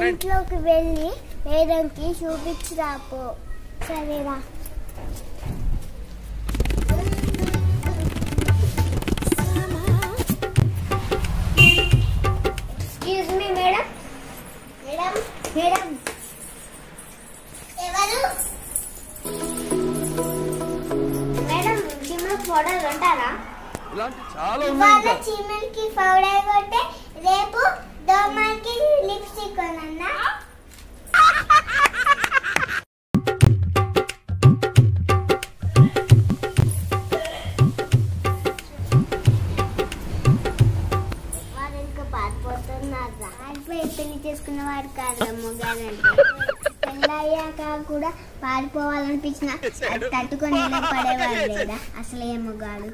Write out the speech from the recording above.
ఇంట్లోకి వెళ్ళి వేదంకి చూపించిరాపో. సరేరా. Excuse me madam. Madam madam ఎవరు? మేడం చీమల పౌడర్ అంటారా? ఇవాళ చీమలకి పౌడర్ కొట్టే రేపు దోమలకి లిప్స్టిక్ కొనన్నా. వాడు ఇంకా పారిపోతున్నారా? పారిపోయి పెళ్లి చేసుకున్న వాడు కాదు మొగాడంటే. పెళ్ళయ్యాక కూడా పారిపోవాలనిపించిన అది తట్టుకొని పడేవాడు లేదా అసలు ఏ మొగాడు.